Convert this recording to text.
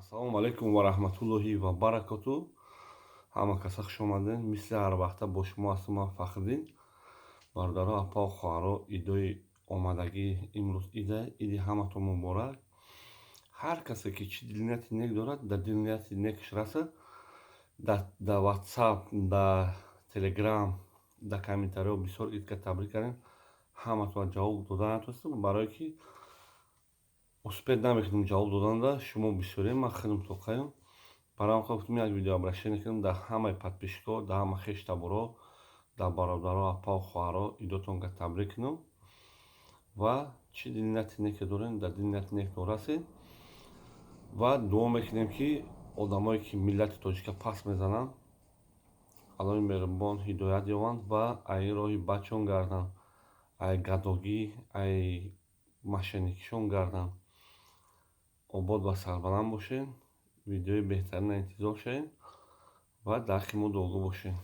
Ассалому алайкум ва раҳматуллоҳи ва баракатуҳ. Ҳама каса хуш омадед. Мисли ҳар вақта бо шумо ҳастам ман Фахриддин. Бародаро, апа, хоҳаро, идои омадагӣ имрӯз иди ҳаматон муборак. Ҳар касе ки чӣ дилнияти нек дорад, дар дилнияти некаш расад. Дар WhatsApp, дар Telegram, дар комментариҳо бисёр идка табрик кардем. Ҳаматон ҷавоб дода натонистам, барое ки успеҳ намекунем ҷавоб доданда. Шумо бисёре, ман хеле мутоқаем. Барои ҳам гуфтам як видео обращение кунем дар ҳамаи подписчикҳо, дар ҳама хештаборо, дар бародаро, апа, хоҳаро идотонга табрик кунам ва чӣ дилнияти неке дорем, дар дилнияти нек расед ва дуо мекунем ки одамое ки миллати тоҷика паст мезананд, аллои меҳрубон ҳидоят ёбанд ва аз роҳи бадшон гарданд, аз гадогӣ, аз мошенникишон гарданд. обод ва сарбаланд бошед. видеои беҳтарина интизор шавед ва дар хидмат дуогӯ бошед.